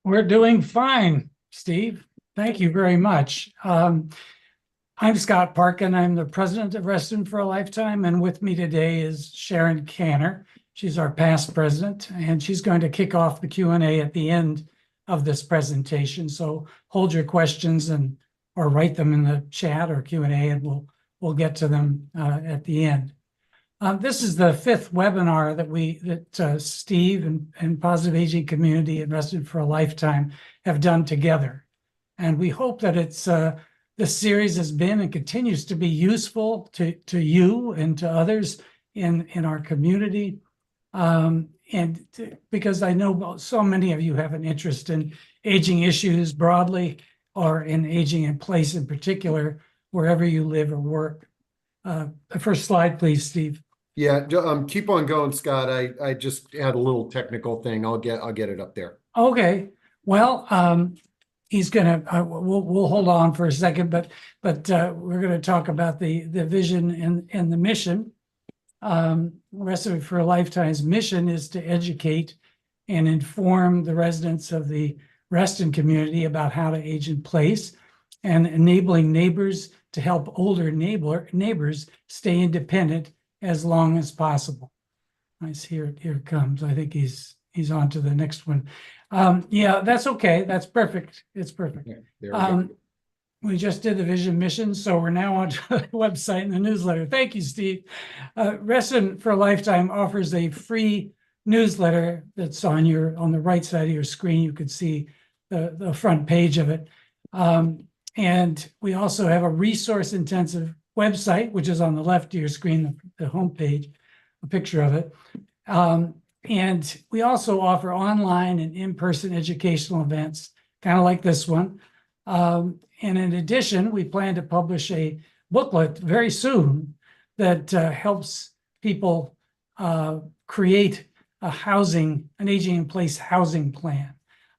We're doing fine, Steve. Thank you very much. I'm Scott Parkin. I'm the president of Reston for a Lifetime, and with me today is Sharon Canner. She's our past president, and she's going to kick off the Q&A at the end of this presentation. So hold your questions or write them in the chat or Q&A, and we'll get to them at the end. This is the fifth webinar that Steve and Positive Aging Community and Reston for a Lifetime have done together. And we hope that this series has been and continues to be useful to you and to others in our community. Because I know so many of you have an interest in aging issues broadly, or in aging in place in particular, wherever you live or work. The first slide, please, Steve. Yeah, keep on going, Scott. I just had a little technical thing. I'll get it up there. Okay. Well, he's gonna. We'll hold on for a second, but we're going to talk about the vision and the mission. Reston for a Lifetime's mission is to educate and inform the residents of the Reston community about how to age in place, and enabling neighbors to help older neighbors stay independent as long as possible. Nice, here it comes. I think he's on to the next one. Yeah, that's okay. That's perfect. It's perfect. Yeah, there we go. We just did the vision mission, so we're now on to the website and the newsletter. Thank you, Steve. Reston for a Lifetime offers a free newsletter that's on the right side of your screen. You can see the front page of it. And we also have a resource-intensive website, which is on the left of your screen, the homepage, a picture of it. And we also offer online and in-person educational events, kind of like this one. And in addition, we plan to publish a booklet very soon that helps people create an aging in place housing plan.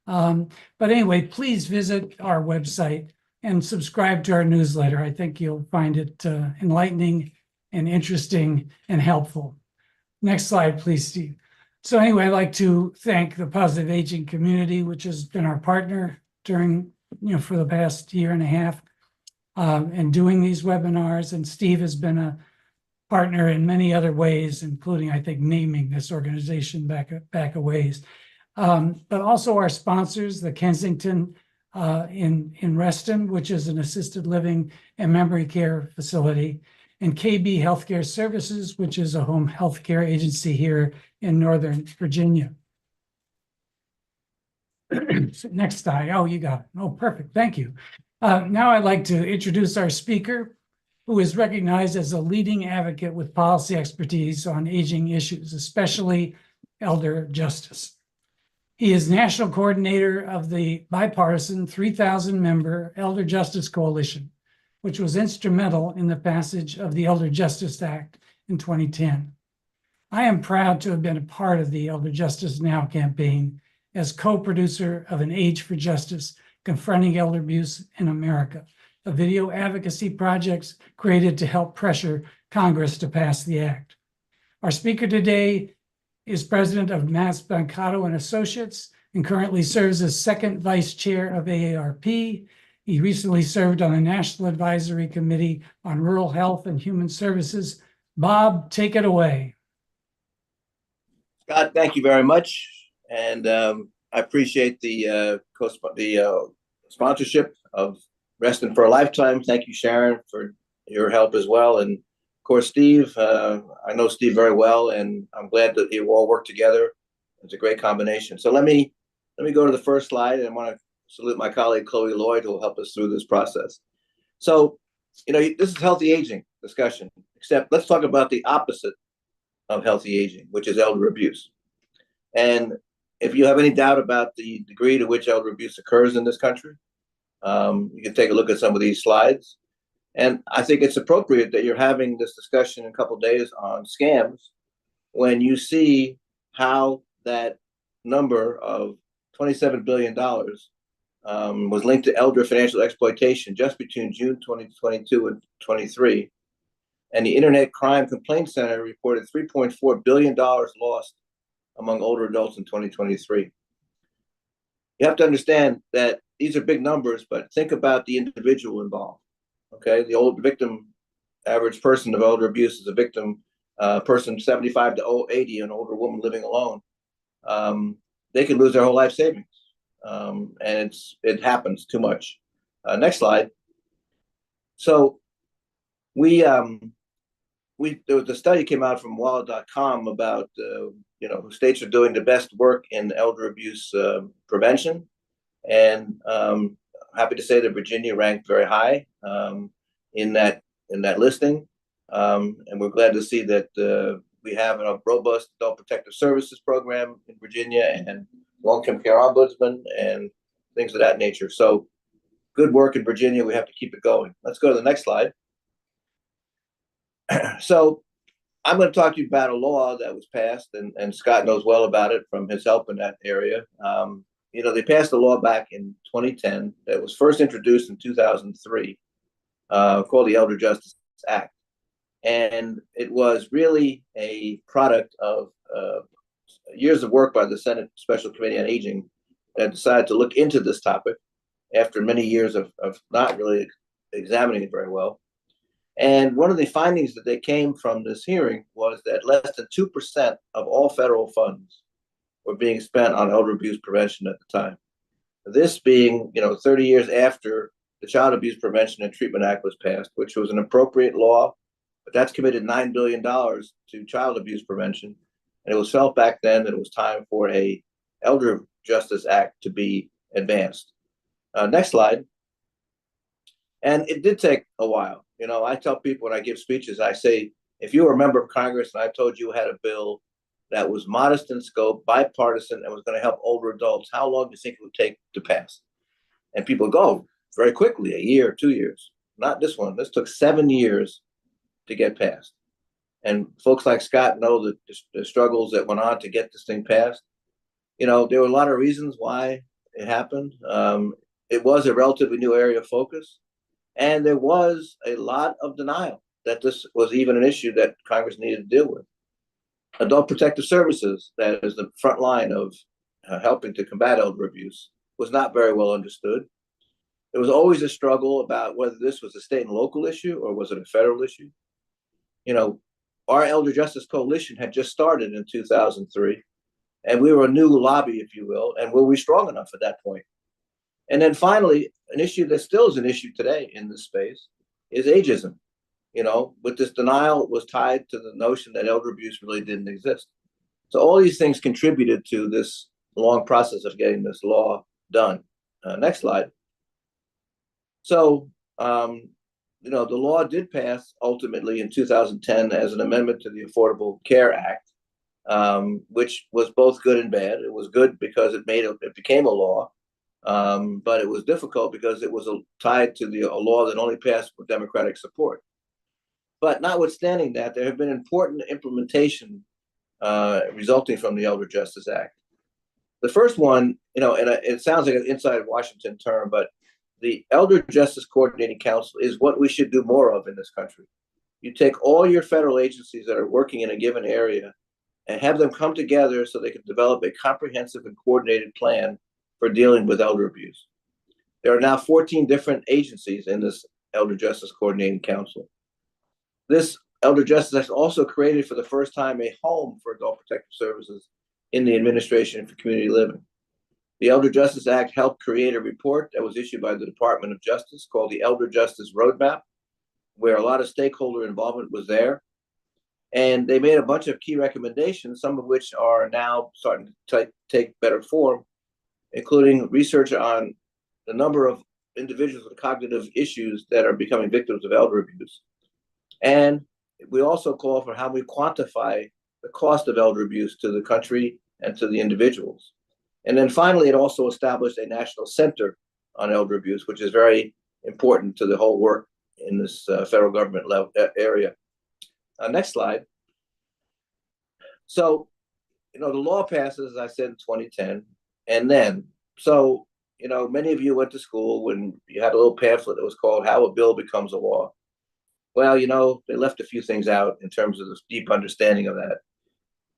But anyway, please visit our website and subscribe to our newsletter. I think you'll find it enlightening and interesting and helpful. Next slide, please, Steve. So anyway, I'd like to thank the Positive Aging Community, which has been our partner for the past year and a half and doing these webinars. And Steve has been a partner in many other ways, including, I think, naming this organization back a ways. But also our sponsors, the Kensington in Reston, which is an assisted living and memory care facility, and KB Healthcare Services, which is a home healthcare agency here in Northern Virginia. Next slide. Oh, you got it. Oh, perfect. Thank you. Now I'd like to introduce our speaker, who is recognized as a leading advocate with policy expertise on aging issues, especially elder justice. He is national coordinator of the bipartisan 3,000-member Elder Justice Coalition, which was instrumental in the passage of the Elder Justice Act in 2010. I am proud to have been a part of the Elder Justice Now campaign as co-producer of an Age for Justice, Confronting Elder Abuse in America, a video advocacy project created to help pressure Congress to pass the act. Our speaker today is president of Matz, Blancato Associates, and currently serves as second vice chair of AARP. He recently served on the National Advisory Committee on Rural Health and Human Services. Bob, take it away. Scott, thank you very much. And I appreciate the sponsorship of Reston for a Lifetime. Thank you, Sharon, for your help as well. And of course, Steve, I know Steve very well, and I'm glad that you all work together. It's a great combination. So let me go to the first slide, and I want to salute my colleague, Chloe Lloyd, who will help us through this process. So, this is healthy aging discussion, except let's talk about the opposite of healthy aging, which is elder abuse. And if you have any doubt about the degree to which elder abuse occurs in this country, you can take a look at some of these slides. And I think it's appropriate that you're having this discussion in a couple of days on scams when you see how that number of $27 billion was linked to elder financial exploitation just between June 2022 and 23. And the Internet Crime Complaint Center reported $3.4 billion lost among older adults in 2023. You have to understand that these are big numbers, but think about the individual involved. Okay, the old victim, average person of elder abuse is a victim, person 75 to 80, an older woman living alone. They can lose their whole life savings, and it happens too much. Next slide. So there was a study came out from wallet.com about states are doing the best work in elder abuse prevention, and happy to say that Virginia ranked very high in that listing, and we're glad to see that we have a robust adult protective services program in Virginia and long-term care ombudsman and things of that nature. So good work in Virginia. We have to keep it going. Let's go to the next slide. So I'm going to talk to you about a law that was passed, and Scott knows well about it from his help in that area. They passed a law back in 2010 that was first introduced in 2003, called the Elder Justice Act. And it was really a product of years of work by the Senate Special Committee on Aging that decided to look into this topic after many years of not really examining it very well. And one of the findings that they came from this hearing was that less than 2% of all federal funds were being spent on elder abuse prevention at the time. This being, 30 years after the Child Abuse Prevention and Treatment Act was passed, which was an appropriate law, but that's committed $9 billion to child abuse prevention. And it was felt back then that it was time for a Elder Justice Act to be advanced. Next slide. And it did take a while. I tell people when I give speeches, I say, if you were a member of Congress and I told you had a bill that was modest in scope, bipartisan, and was going to help older adults, how long do you think it would take to pass? And people go very quickly, a year, 2 years. Not this one. This took 7 years to get passed. And folks like Scott know the struggles that went on to get this thing passed. There were a lot of reasons why it happened. It was a relatively new area of focus. And there was a lot of denial that this was even an issue that Congress needed to deal with. Adult Protective Services, that is the front line of helping to combat elder abuse, was not very well understood. There was always a struggle about whether this was a state and local issue or was it a federal issue. Our Elder Justice Coalition had just started in 2003, and we were a new lobby, if you will, and were we strong enough at that point? And then finally, an issue that still is an issue today in this space is ageism. With this denial was tied to the notion that elder abuse really didn't exist. So all these things contributed to this long process of getting this law done. Next slide. So, the law did pass ultimately in 2010 as an amendment to the Affordable Care Act, which was both good and bad. It was good because it became a law. But it was difficult because it was tied to a law that only passed with Democratic support. But notwithstanding that, there have been important implementation resulting from the Elder Justice Act. The first one, and it sounds like an inside Washington term, but the Elder Justice Coordinating Council is what we should do more of in this country. You take all your federal agencies that are working in a given area and have them come together so they can develop a comprehensive and coordinated plan for dealing with elder abuse. There are now 14 different agencies in this Elder Justice Coordinating Council. This Elder Justice Act also created for the first time a home for adult protective services in the Administration for Community Living. The Elder Justice Act helped create a report that was issued by the Department of Justice called the Elder Justice Roadmap, where a lot of stakeholder involvement was there. And they made a bunch of key recommendations, some of which are now starting to take better form, including research on the number of individuals with cognitive issues that are becoming victims of elder abuse. And we also call for how we quantify the cost of elder abuse to the country and to the individuals. And then finally, it also established a national center on elder abuse, which is very important to the whole work in this federal government level area. Next slide. So, the law passes, as I said, in 2010. And then, many of you went to school when you had a little pamphlet that was called How a Bill Becomes a Law. Well, they left a few things out in terms of the deep understanding of that.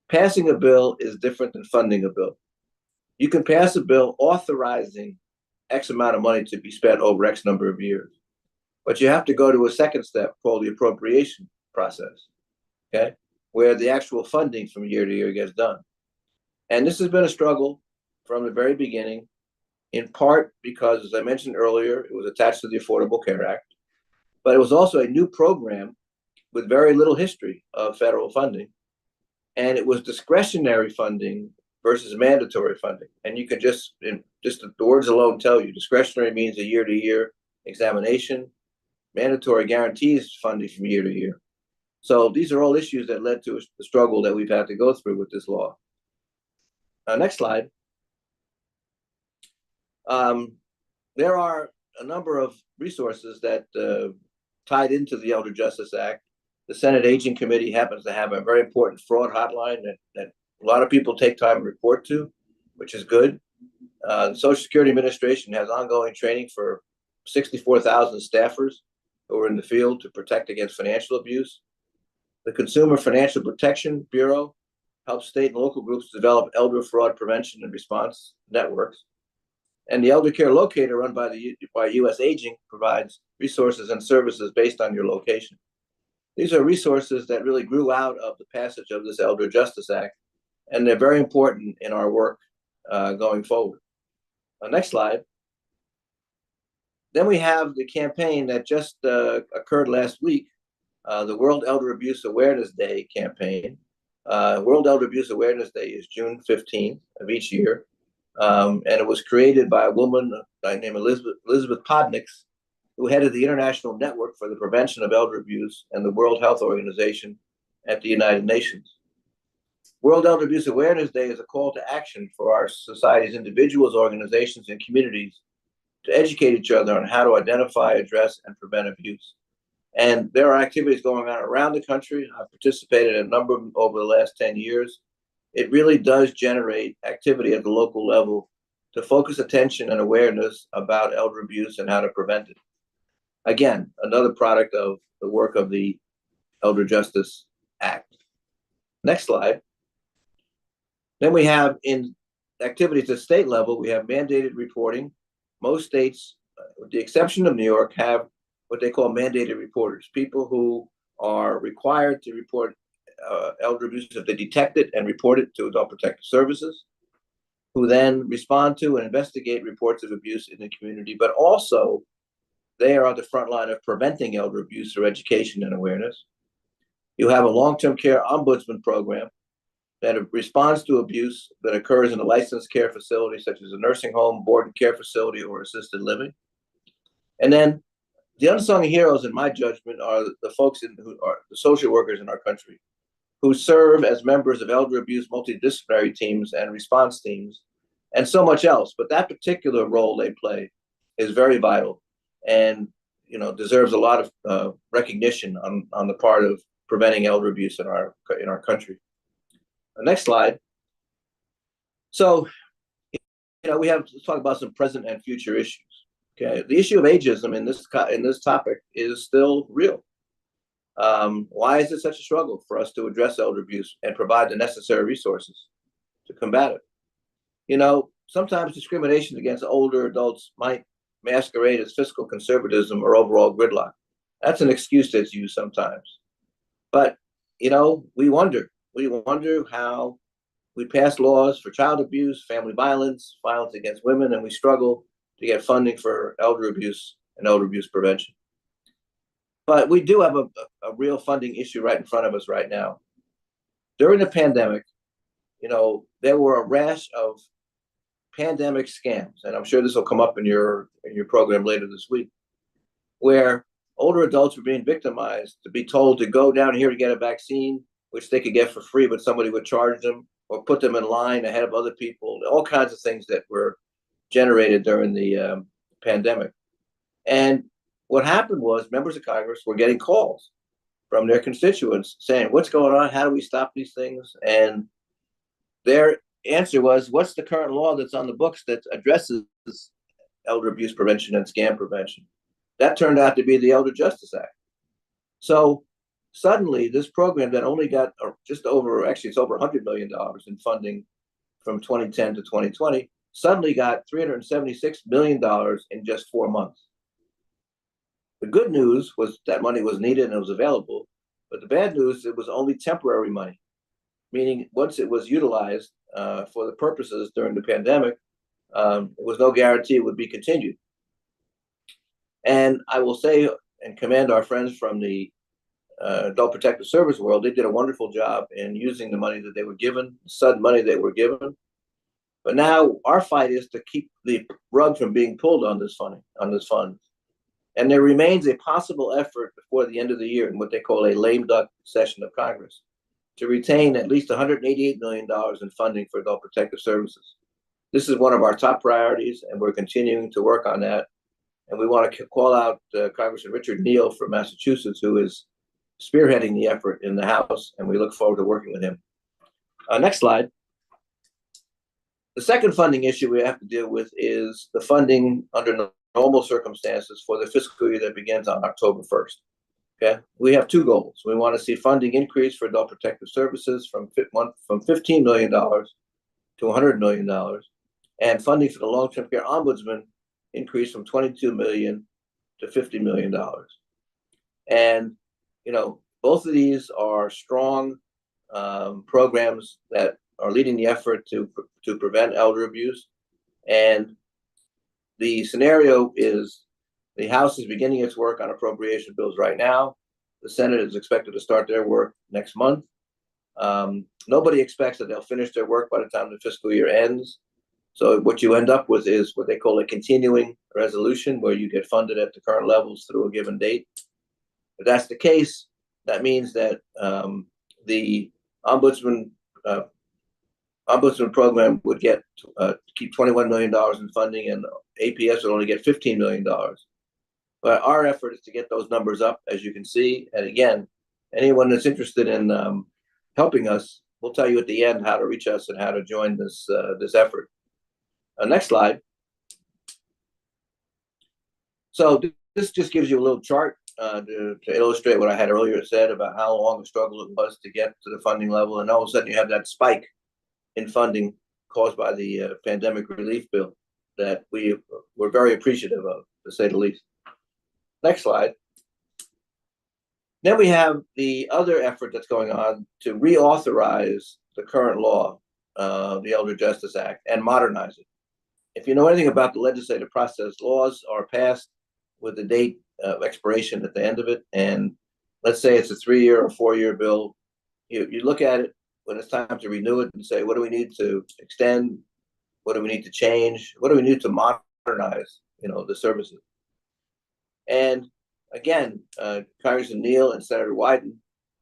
Passing a bill is different than funding a bill. You can pass a bill authorizing X amount of money to be spent over X number of years. But you have to go to a second step called the appropriation process, okay, where the actual funding from year to year gets done. And this has been a struggle from the very beginning, in part because, as I mentioned earlier, it was attached to the Affordable Care Act, but it was also a new program with very little history of federal funding. And it was discretionary funding versus mandatory funding. And you can just the words alone tell you, discretionary means a year-to-year examination, mandatory guarantees funding from year to year. So these are all issues that led to the struggle that we've had to go through with this law. Next slide. There are a number of resources that tied into the Elder Justice Act. The Senate Aging Committee happens to have a very important fraud hotline that a lot of people take time to report to, which is good. The Social Security Administration has ongoing training for 64,000 staffers who are in the field to protect against financial abuse. The Consumer Financial Protection Bureau helps state and local groups develop elder fraud prevention and response networks. And the Elder Care Locator, run by U.S. Aging, provides resources and services based on your location. These are resources that really grew out of the passage of this Elder Justice Act, and they're very important in our work going forward. Next slide. Then we have the campaign that just occurred last week, the World Elder Abuse Awareness Day campaign. World Elder Abuse Awareness Day is June 15th of each year. And it was created by a woman named Elizabeth Podniks, who headed the International Network for the Prevention of Elder Abuse and the World Health Organization at the United Nations. World Elder Abuse Awareness Day is a call to action for our society's individuals, organizations, and communities to educate each other on how to identify, address, and prevent abuse. And there are activities going on around the country. I've participated in a number of them over the last 10 years. It really does generate activity at the local level to focus attention and awareness about elder abuse and how to prevent it. Again, another product of the work of the Elder Justice Act. Next slide. Then we have in activities at state level, we have mandated reporting. Most states, with the exception of New York, have what they call mandated reporters, people who are required to report elder abuse if they detect it and report it to Adult Protective Services, who then respond to and investigate reports of abuse in the community, but also they are on the front line of preventing elder abuse through education and awareness. You have a long-term care ombudsman program that responds to abuse that occurs in a licensed care facility, such as a nursing home, board and care facility, or assisted living. And then the unsung heroes, in my judgment, are the folks who are the social workers in our country, who serve as members of elder abuse multidisciplinary teams and response teams, and so much else. But that particular role they play is very vital, and deserves a lot of recognition on the part of preventing elder abuse in our country. Next slide. So, we have to talk about some present and future issues. Okay, the issue of ageism in this topic is still real. Why is it such a struggle for us to address elder abuse and provide the necessary resources to combat it? Sometimes discrimination against older adults might masquerade as fiscal conservatism or overall gridlock. That's an excuse that's used sometimes. But, we wonder how we pass laws for child abuse, family violence, violence against women, and we struggle to get funding for elder abuse and elder abuse prevention. But we do have a real funding issue right in front of us right now. During the pandemic, there were a rash of pandemic scams, and I'm sure this will come up in your program later this week, where older adults were being victimized to be told to go down here to get a vaccine, which they could get for free, but somebody would charge them or put them in line ahead of other people, all kinds of things that were generated during the pandemic. And what happened was members of Congress were getting calls from their constituents saying, what's going on? How do we stop these things? And their answer was, what's the current law that's on the books that addresses elder abuse prevention and scam prevention? That turned out to be the Elder Justice Act. So suddenly this program that only got just over, actually it's over $100 million in funding from 2010 to 2020, suddenly got $376 million in just 4 months. The good news was that money was needed and it was available, but the bad news, it was only temporary money, meaning once it was utilized for the purposes during the pandemic, there was no guarantee it would be continued. And I will say and commend our friends from the Adult Protective Service world. They did a wonderful job in using the money that they were given, sudden money they were given. But now our fight is to keep the rug from being pulled on this funding, on this fund. And there remains a possible effort before the end of the year in what they call a lame duck session of Congress to retain at least $188 million in funding for adult protective services. This is one of our top priorities, and we're continuing to work on that. And we want to call out Congressman Richard Neal from Massachusetts, who is spearheading the effort in the House, and we look forward to working with him. Next slide. The second funding issue we have to deal with is the funding under normal circumstances for the fiscal year that begins on October 1st. Okay, we have two goals. We want to see funding increase for adult protective services from $15 million to $100 million, and funding for the long-term care ombudsman increase from $22 million to $50 million. And you know, both of these are strong programs that are leading the effort to prevent elder abuse. And the scenario is the House is beginning its work on appropriation bills right now. The Senate is expected to start their work next month. Nobody expects that they'll finish their work by the time the fiscal year ends. So what you end up with is what they call a continuing resolution, where you get funded at the current levels through a given date. If that's the case, that means that the ombudsman program would get keep $21 million in funding, and APS would only get $15 million. But our effort is to get those numbers up, as you can see. And again, anyone that's interested in helping us, we'll tell you at the end how to reach us and how to join this effort. Next slide. So this just gives you a little chart to illustrate what I had earlier said about how long a struggle it was to get to the funding level. And all of a sudden you have that spike in funding caused by the pandemic relief bill that we're very appreciative of, to say the least. Next slide. Then we have the other effort that's going on to reauthorize the current law, the Elder Justice Act, and modernize it. If you know anything about the legislative process, laws are passed with a date of expiration at the end of it. And let's say it's a 3-year or 4-year bill. You look at it when it's time to renew it and say, what do we need to extend? What do we need to change? What do we need to modernize, the services? And again, Congressman Neal and Senator Wyden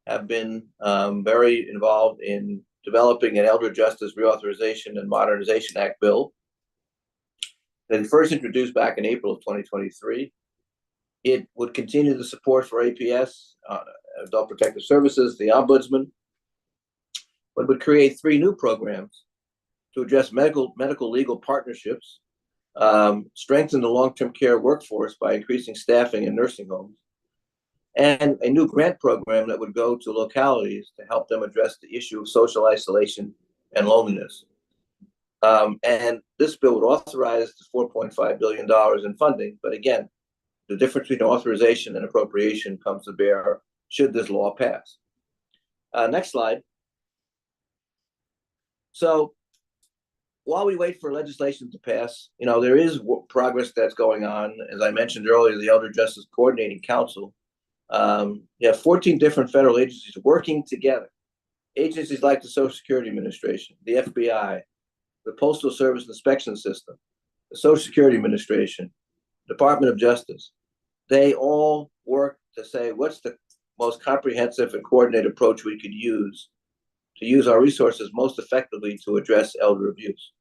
have been very involved in developing an Elder Justice Reauthorization and Modernization Act bill that first introduced back in April of 2023. It would continue the support for APS, Adult Protective Services, the Ombudsman, but would create 3 new programs to address medical legal partnerships, strengthen the long-term care workforce by increasing staffing in nursing homes, and a new grant program that would go to localities to help them address the issue of social isolation and loneliness. And this bill would authorize the $4.5 billion in funding. But again, the difference between authorization and appropriation comes to bear should this law pass. Next slide. So while we wait for legislation to pass, there is progress that's going on. As I mentioned earlier, the Elder Justice Coordinating Council, you have 14 different federal agencies working together. Agencies like the Social Security Administration, the FBI, the Postal Service Inspection System, the Social Security Administration, Department of Justice. They all work to say, what's the most comprehensive and coordinated approach we could use to use our resources most effectively to address elder abuse?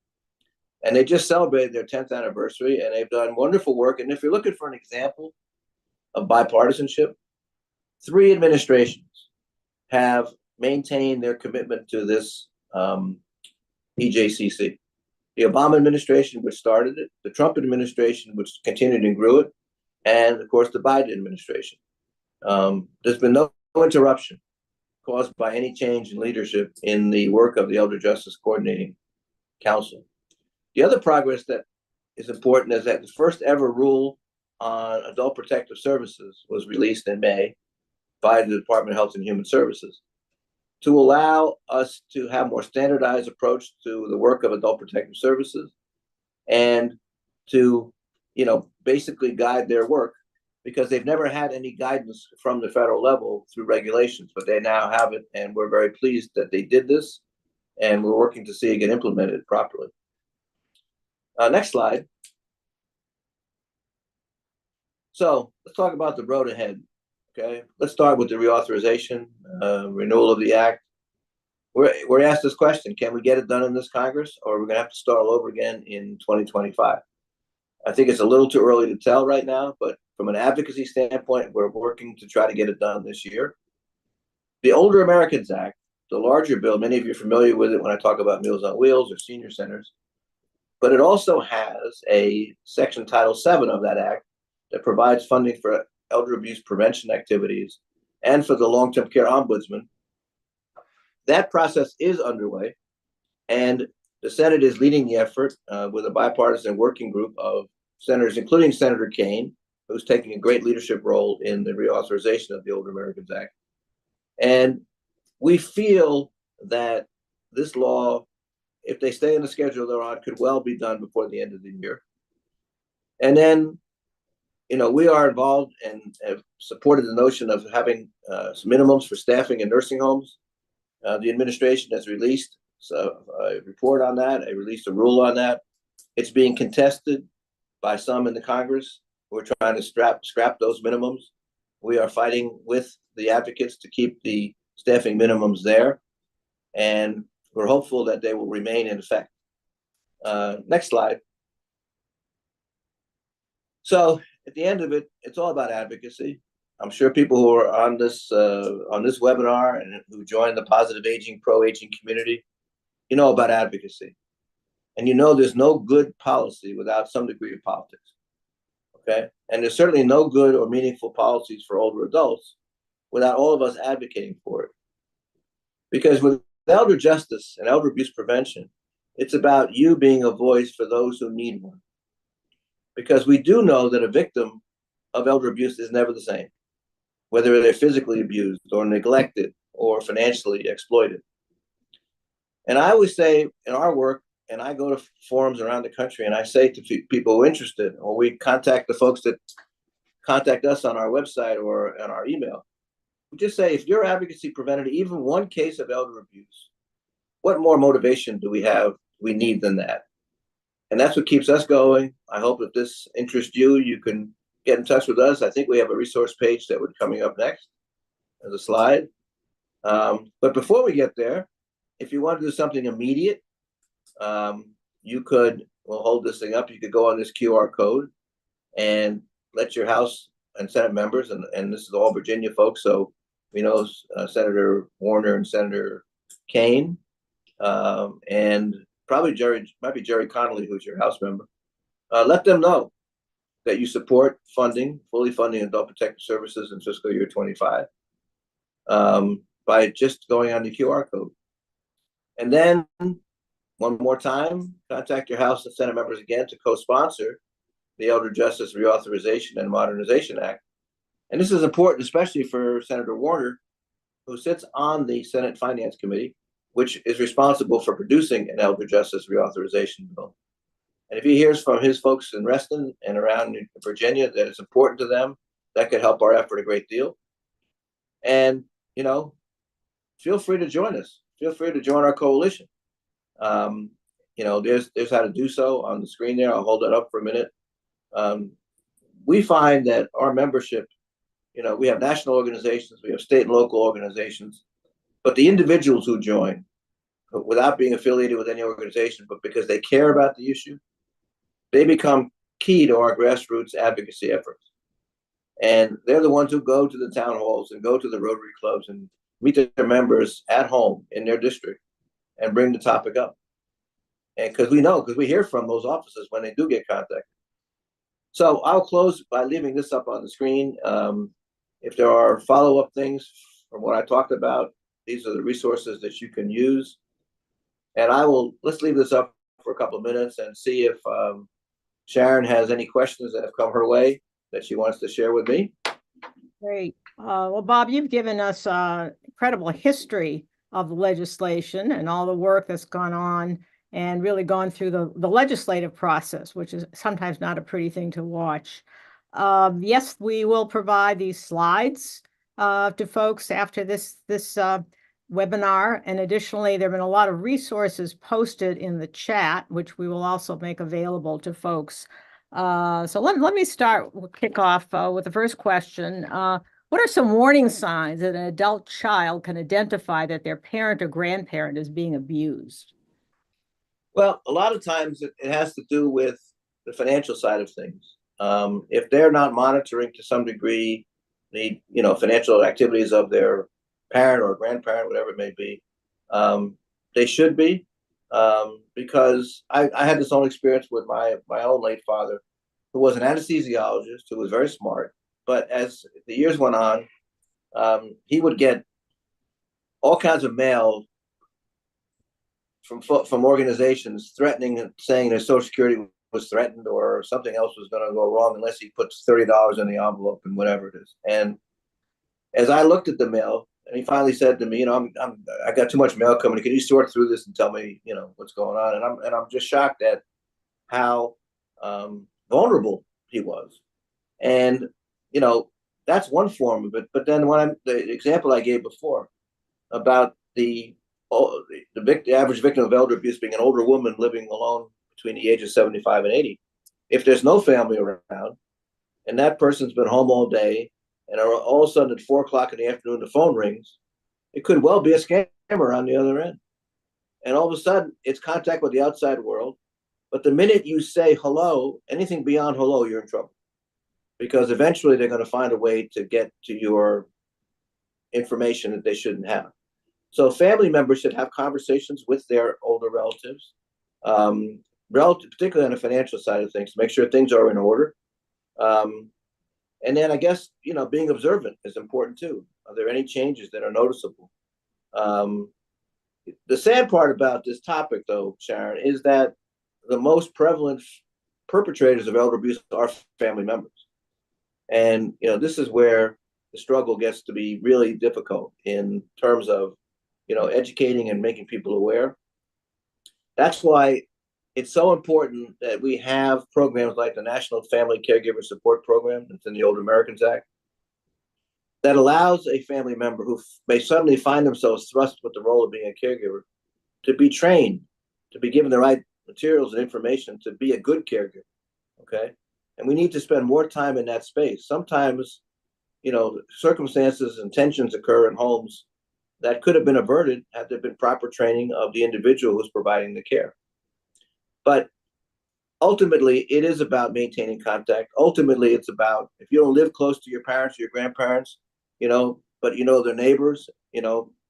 And they just celebrated their 10th anniversary, and they've done wonderful work. And if you're looking for an example of bipartisanship, 3 administrations have maintained their commitment to this EJCC. The Obama administration, which started it, the Trump administration, which continued and grew it, and of course the Biden administration. There's been no interruption caused by any change in leadership in the work of the Elder Justice Coordinating Council. The other progress that is important is that the first ever rule on adult protective services was released in May by the Department of Health and Human Services to allow us to have more standardized approach to the work of adult protective services and to, basically guide their work, because they've never had any guidance from the federal level through regulations, but they now have it, and we're very pleased that they did this, and we're working to see it get implemented properly. Next slide. So let's talk about the road ahead. Okay, let's start with the reauthorization, renewal of the act. We're asked this question: can we get it done in this Congress, or are we going to have to start all over again in 2025? I think it's a little too early to tell right now, but from an advocacy standpoint, we're working to try to get it done this year. The Older Americans Act, the larger bill, many of you are familiar with it when I talk about Meals on Wheels or senior centers, but it also has a section Title VII of that act that provides funding for elder abuse prevention activities and for the long-term care ombudsman. That process is underway, and the Senate is leading the effort with a bipartisan working group of senators, including Senator Kane, who's taking a great leadership role in the reauthorization of the Older Americans Act. And we feel that this law, if they stay in the schedule they're on, could well be done before the end of the year. And then, we are involved and have supported the notion of having some minimums for staffing in nursing homes. The administration has released a report on that. They released a rule on that. It's being contested by some in the Congress who are trying to scrap those minimums. We are fighting with the advocates to keep the staffing minimums there, and we're hopeful that they will remain in effect. Next slide. So at the end of it, it's all about advocacy. I'm sure people who are on this webinar and who joined the positive aging, pro-aging community, you know about advocacy. And there's no good policy without some degree of politics. Okay? And there's certainly no good or meaningful policies for older adults without all of us advocating for it. Because with elder justice and elder abuse prevention, it's about you being a voice for those who need one. Because we do know that a victim of elder abuse is never the same, whether they're physically abused or neglected or financially exploited. And I always say in our work, and I go to forums around the country and I say to people who are interested, or we contact the folks that contact us on our website or on our email, we just say, if your advocacy prevented even one case of elder abuse, what more motivation do we need than that? And that's what keeps us going. I hope if this interests you, you can get in touch with us. I think we have a resource page that would be coming up next as a slide. But before we get there, if you want to do something immediate, you could, we'll hold this thing up. You could go on this QR code and let your House and Senate members, and this is all Virginia folks, so we know Senator Warner and Senator Kane, and probably might be Jerry Connolly, who's your House member. Let them know that you support fully funding adult protective services in fiscal year 25 by just going on the QR code. And then one more time, contact your House and Senate members again to co-sponsor the Elder Justice Reauthorization and Modernization Act. And this is important, especially for Senator Warner, who sits on the Senate Finance Committee, which is responsible for producing an Elder Justice Reauthorization bill. And if he hears from his folks in Reston and around Virginia that it's important to them, that could help our effort a great deal. And, feel free to join us. Feel free to join our coalition. There's how to do so on the screen there. I'll hold that up for a minute. We find that our membership, we have national organizations, we have state and local organizations, but the individuals who join, without being affiliated with any organization, but because they care about the issue, they become key to our grassroots advocacy efforts. And they're the ones who go to the town halls and go to the Rotary clubs and meet their members at home in their district and bring the topic up. And because we hear from those offices when they do get contacted. So I'll close by leaving this up on the screen. If there are follow-up things from what I talked about, these are the resources that you can use. And let's leave this up for a couple of minutes and see if Sharon has any questions that have come her way that she wants to share with me. Great. Well, Bob, you've given us incredible history of the legislation and all the work that's gone on and really gone through the legislative process, which is sometimes not a pretty thing to watch. Yes, we will provide these slides to folks after this webinar. And additionally, there have been a lot of resources posted in the chat, which we will also make available to folks. So let me kick off with the first question. What are some warning signs that an adult child can identify that their parent or grandparent is being abused? Well, a lot of times it has to do with the financial side of things. If they're not monitoring to some degree the financial activities of their parent or grandparent, whatever it may be, they should be. Because I had this own experience with my own late father, who was an anesthesiologist, who was very smart. But as the years went on, he would get all kinds of mail from organizations threatening and saying their Social Security was threatened or something else was going to go wrong unless he puts $30 in the envelope and whatever it is. And as I looked at the mail, and he finally said to me, I got too much mail coming. Can you sort through this and tell me, what's going on? And I'm just shocked at how vulnerable he was. And that's one form of it. But then the example I gave before about the average victim of elder abuse being an older woman living alone between the ages of 75 and 80. If there's no family around, and that person's been home all day, and all of a sudden at 4 o'clock in the afternoon the phone rings, it could well be a scammer on the other end. And all of a sudden it's contact with the outside world. But the minute you say hello, anything beyond hello, you're in trouble. Because eventually they're going to find a way to get to your information that they shouldn't have. So family members should have conversations with their older relatives, particularly on the financial side of things, to make sure things are in order. And then I guess, being observant is important too. Are there any changes that are noticeable? The sad part about this topic, though, Sharon, is that the most prevalent perpetrators of elder abuse are family members. And, this is where the struggle gets to be really difficult in terms of, educating and making people aware. That's why it's so important that we have programs like the National Family Caregiver Support Program that's in the Older Americans Act that allows a family member who may suddenly find themselves thrust with the role of being a caregiver to be trained, to be given the right materials and information to be a good caregiver, okay? And we need to spend more time in that space. Sometimes, circumstances and tensions occur in homes that could have been averted had there been proper training of the individual who's providing the care. But ultimately, it is about maintaining contact. Ultimately, it's about, if you don't live close to your parents or your grandparents, but their neighbors,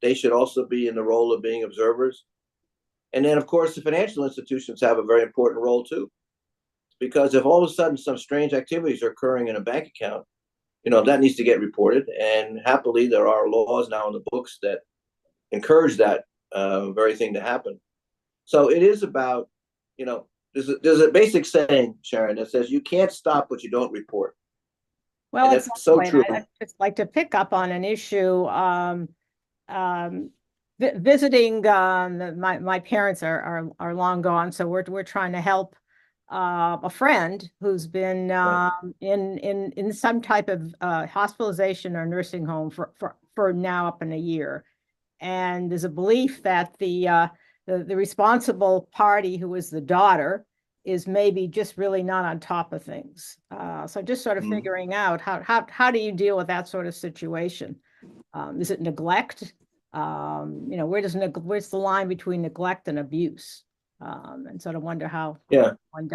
they should also be in the role of being observers. And then, of course, the financial institutions have a very important role too. Because if all of a sudden some strange activities are occurring in a bank account, that needs to get reported. And happily, there are laws now in the books that encourage that very thing to happen. So it is about, there's a basic saying, Sharon, that says you can't stop what you don't report. Well, it's so true. I'd just like to pick up on an issue. Visiting, my parents are long gone, so we're trying to help a friend who's been in some type of hospitalization or nursing home for now up in a year. And there's a belief that the responsible party, who is the daughter, is maybe just really not on top of things. So just sort of figuring out how do you deal with that sort of situation? Is it neglect? Where's the line between neglect and abuse? And sort of wonder how one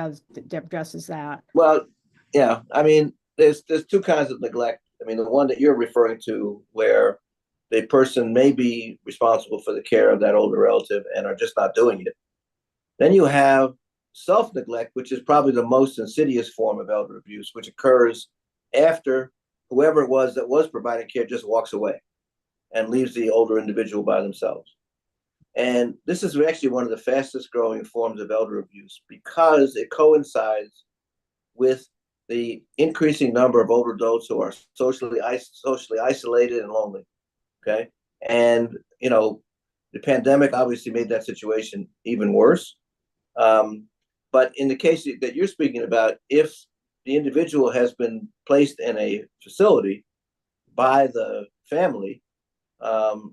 addresses that. Well, yeah, I mean, there's two kinds of neglect. I mean, the one that you're referring to, where the person may be responsible for the care of that older relative and are just not doing it. Then you have self-neglect, which is probably the most insidious form of elder abuse, which occurs after whoever it was that was providing care just walks away and leaves the older individual by themselves. And this is actually one of the fastest growing forms of elder abuse because it coincides with the increasing number of older adults who are socially isolated and lonely. Okay. And, the pandemic obviously made that situation even worse. But in the case that you're speaking about, if the individual has been placed in a facility by the family,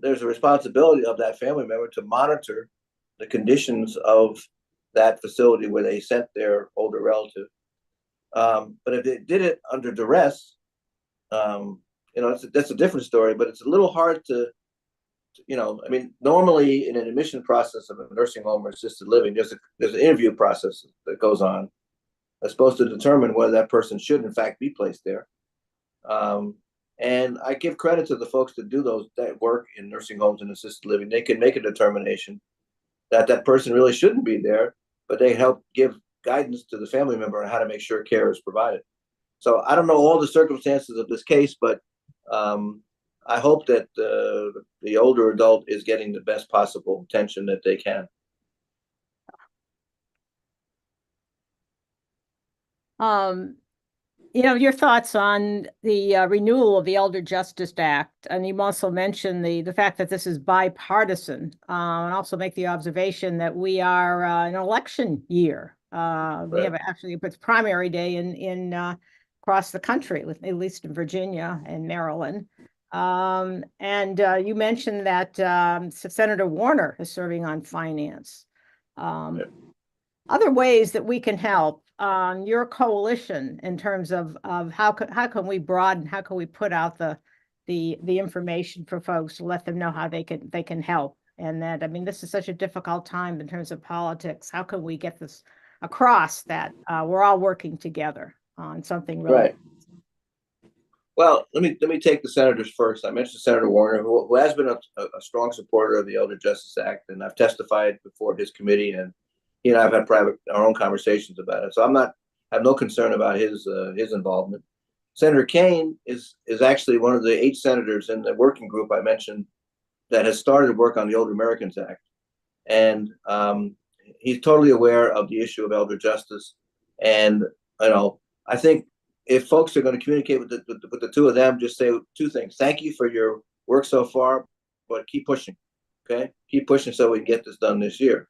there's a responsibility of that family member to monitor the conditions of that facility where they sent their older relative. But if they did it under duress, that's a different story, but it's a little hard to, normally in an admission process of a nursing home or assisted living, there's an interview process that goes on that's supposed to determine whether that person should in fact be placed there. And I give credit to the folks that do that work in nursing homes and assisted living. They can make a determination that that person really shouldn't be there, but they help give guidance to the family member on how to make sure care is provided. So I don't know all the circumstances of this case, but I hope that the older adult is getting the best possible attention that they can. Your thoughts on the renewal of the Elder Justice Act, and you also mentioned the fact that this is bipartisan, and also make the observation that we are an election year. We have actually it's primary day in across the country, at least in Virginia and Maryland. And you mentioned that Senator Warner is serving on finance. Other ways that we can help your coalition in terms of how can we broaden, how can we put out the information for folks to let them know how they can help, and that this is such a difficult time in terms of politics. How can we get this across that we're all working together on something really right? Well, let me take the senators first. I mentioned Senator Warner, who has been a strong supporter of the Elder Justice Act, and I've testified before his committee, and he and I have had our own conversations about it. So I have no concern about his involvement. Senator Kane is actually one of the 8 senators in the working group I mentioned that has started work on the Older Americans Act, and he's totally aware of the issue of elder justice. And I think if folks are going to communicate with the two of them, just say 2 things: thank you for your work so far, but keep pushing. Okay, keep pushing so we can get this done this year.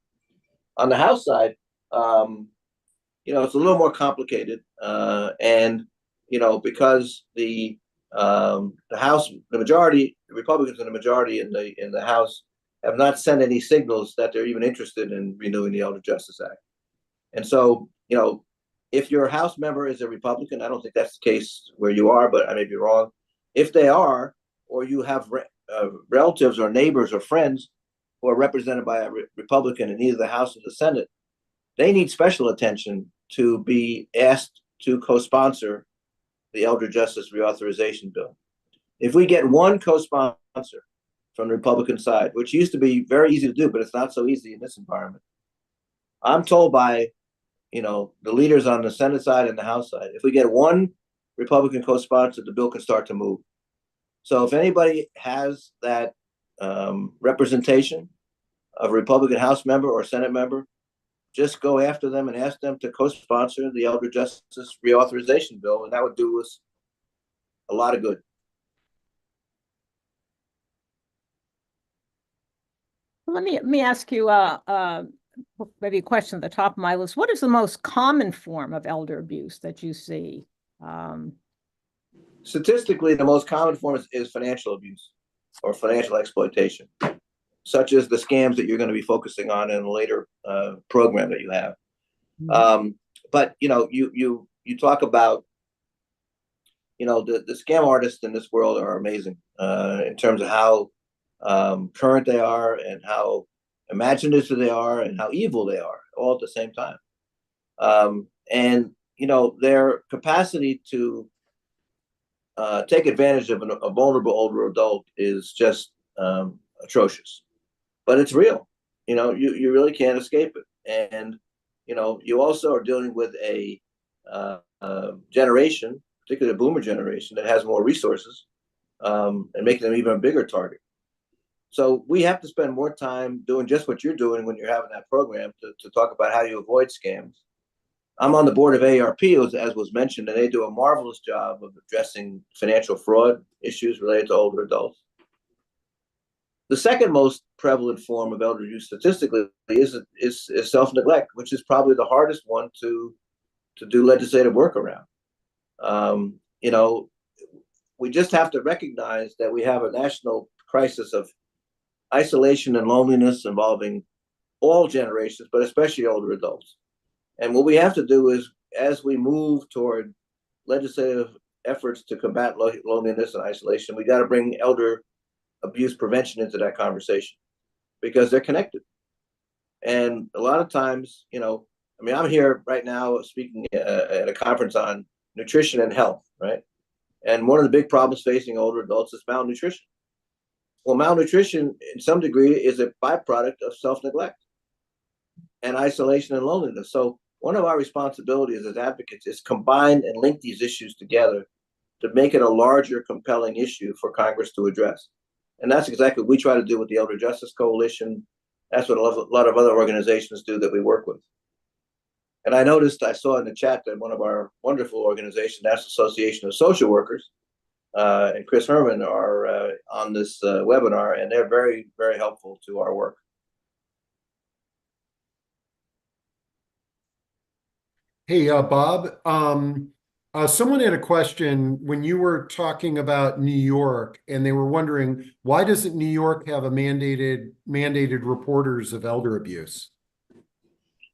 On the House side, it's a little more complicated, and because the House, the majority, the Republicans in the majority in the House have not sent any signals that they're even interested in renewing the Elder Justice Act. And so, if your House member is a Republican, I don't think that's the case where you are, but I may be wrong. If they are, or you have relatives or neighbors or friends who are represented by a Republican in either the House or the Senate, they need special attention to be asked to co-sponsor the Elder Justice Reauthorization Bill. If we get one co-sponsor from the Republican side, which used to be very easy to do, but it's not so easy in this environment, I'm told by the leaders on the Senate side and the House side, if we get one Republican co-sponsor, the bill can start to move. So if anybody has that representation of a Republican House member or Senate member, just go after them and ask them to co-sponsor the Elder Justice Reauthorization Bill, and that would do us a lot of good. Let me ask you maybe a question at the top of my list. What is the most common form of elder abuse that you see? Statistically, the most common form is financial abuse or financial exploitation, such as the scams that you're going to be focusing on in a later program that you have. Mm-hmm. But you talk about the scam artists in this world are amazing in terms of how current they are and how imaginative they are and how evil they are all at the same time. And their capacity to take advantage of a vulnerable older adult is just atrocious. But it's real. You really can't escape it. And you also are dealing with a generation, particularly a boomer generation, that has more resources and making them even a bigger target. So we have to spend more time doing just what you're doing when you're having that program to talk about how you avoid scams. I'm on the board of AARP, as was mentioned, and they do a marvelous job of addressing financial fraud issues related to older adults. The second most prevalent form of elder abuse statistically is self-neglect, which is probably the hardest one to do legislative work around. You know, we just have to recognize that we have a national crisis of isolation and loneliness involving all generations, but especially older adults. And what we have to do is, as we move toward legislative efforts to combat loneliness and isolation, we got to bring elder abuse prevention into that conversation, because they're connected. And a lot of times, you know, I mean, I'm here right now speaking at a conference on nutrition and health, right? And one of the big problems facing older adults is malnutrition. Well, malnutrition, in some degree, is a byproduct of self-neglect and isolation and loneliness. So one of our responsibilities as advocates is combine and link these issues together to make it a larger, compelling issue for Congress to address. And that's exactly what we try to do with the Elder Justice Coalition. That's what a lot of other organizations do that we work with. And I saw in the chat that one of our wonderful organizations, National Association of Social Workers, and Chris Herman are on this webinar, and they're very, very helpful to our work. Hey, Bob, someone had a question when you were talking about New York, and they were wondering, why doesn't New York have a mandated reporters of elder abuse?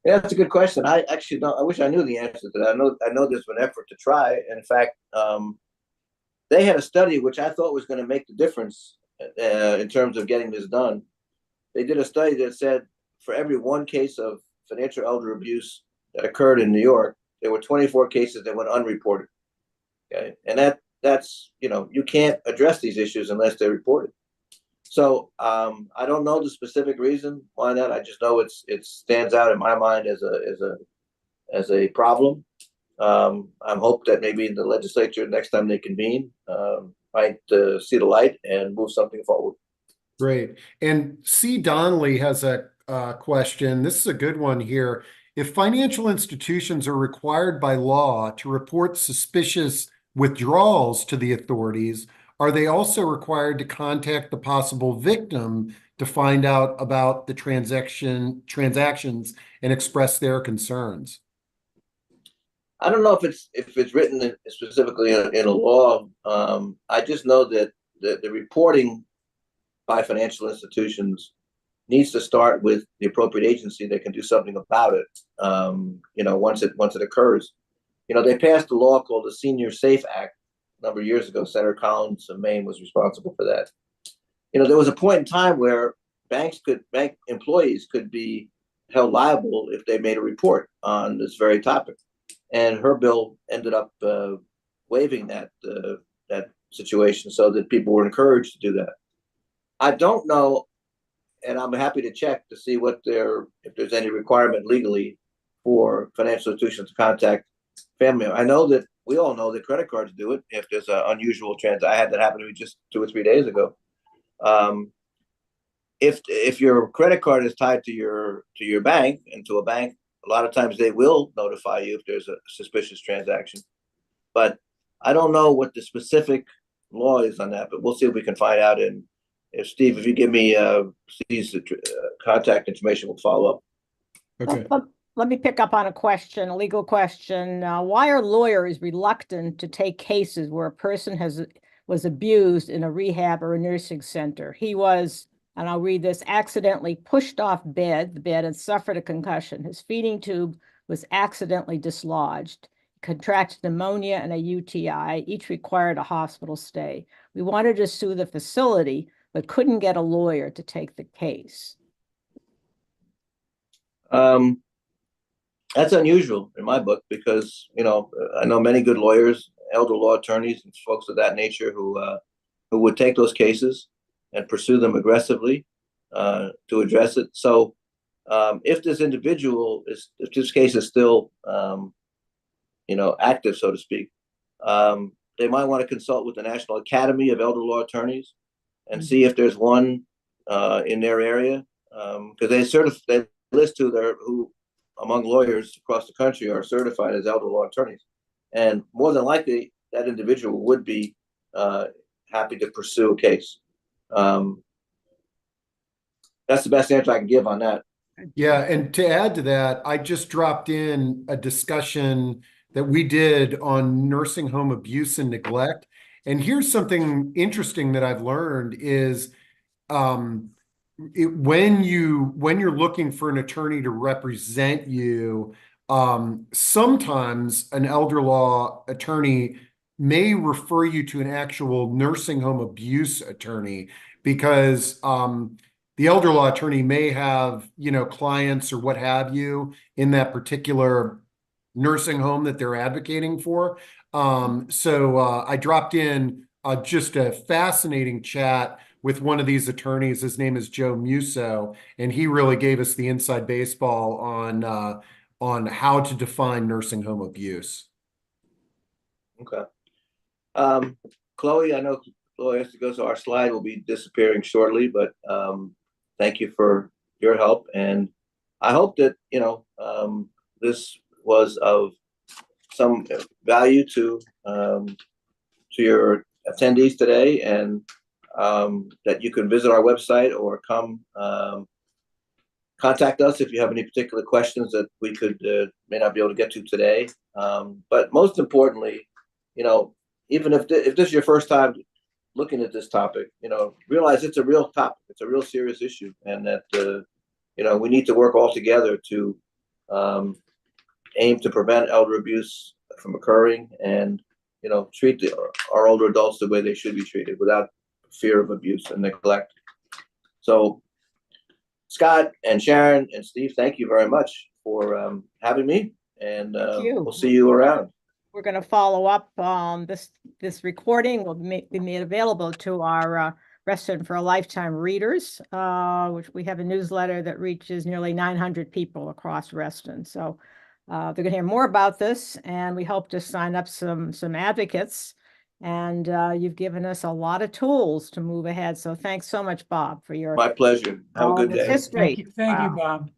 Yeah, that's a good question. I actually don't. I wish I knew the answer to that. I know there's been an effort to try. In fact, they had a study which I thought was going to make the difference in terms of getting this done. They did a study that said for every one case of financial elder abuse that occurred in New York, there were 24 cases that went unreported. Okay, and that's, you know, you can't address these issues unless they're reported. So I don't know the specific reason why not. I just know it stands out in my mind as a problem. I'm hope that maybe the legislature, next time they convene, might see the light and move something forward. Great. And C. Donnelly has a question. This is a good one here. If financial institutions are required by law to report suspicious withdrawals to the authorities, are they also required to contact the possible victim to find out about the transactions and express their concerns? I don't know if it's written specifically in a law. I just know that the reporting by financial institutions needs to start with the appropriate agency that can do something about it. You know, once it occurs. You know, they passed a law called the Senior Safe Act a number of years ago. Senator Collins of Maine was responsible for that. You know, there was a point in time where bank employees could be held liable if they made a report on this very topic, and her bill ended up waiving that situation so that people were encouraged to do that. I don't know, and I'm happy to check to see if there's any requirement legally for financial institutions to contact family. I know that we all know that credit cards do it if there's an unusual transaction. I had that happen to me just 2 or 3 days ago. If your credit card is tied to your bank and to a bank, a lot of times they will notify you if there's a suspicious transaction. But I don't know what the specific law is on that, but we'll see if we can find out. And if Steve, if you give me Steve's contact information, we'll follow up. Okay. Let me pick up on a legal question. Why are lawyers reluctant to take cases where a person was abused in a rehab or a nursing center? He was, and I'll read this, accidentally pushed off the bed and suffered a concussion. His feeding tube was accidentally dislodged. He contracted pneumonia and a UTI. Each required a hospital stay. We wanted to sue the facility, but couldn't get a lawyer to take the case. That's unusual in my book because, you know, I know many good lawyers, elder law attorneys, and folks of that nature who would take those cases and pursue them aggressively to address it. So if this case is still, you know, active, so to speak, they might want to consult with the National Academy of Elder Law Attorneys and see if there's one in their area, because they list who among lawyers across the country are certified as elder law attorneys, and more than likely that individual would be happy to pursue a case. That's the best answer I can give on that. Yeah, and to add to that, I just dropped in a discussion that we did on nursing home abuse and neglect. And here's something interesting that I've learned is when you're looking for an attorney to represent you, sometimes an elder law attorney may refer you to an actual nursing home abuse attorney because the elder law attorney may have, clients or what have you in that particular nursing home that they're advocating for. So I dropped in just a fascinating chat with one of these attorneys. His name is Joe Musso, and he really gave us the inside baseball on how to define nursing home abuse. Okay. Chloe, I know Chloe has to go, so our slide will be disappearing shortly, but thank you for your help. And I hope that, this was of some value to your attendees today, and that you can visit our website or come contact us if you have any particular questions that we may not be able to get to today. But most importantly, even if this is your first time looking at this topic, realize it's a real topic. It's a real serious issue, and that we need to work all together to aim to prevent elder abuse from occurring, and treat our older adults the way they should be treated without fear of abuse and neglect. So Scott and Sharon and Steve, thank you very much for having me, and we'll see you around. We're going to follow up. This recording will be made available to our Reston for a Lifetime readers, which we have a newsletter that reaches nearly 900 people across Reston. So they're going to hear more about this, and we hope to sign up some advocates. And you've given us a lot of tools to move ahead. So thanks so much, Bob, for your My pleasure. Have a good day. history. Thank you, Wow. Bob.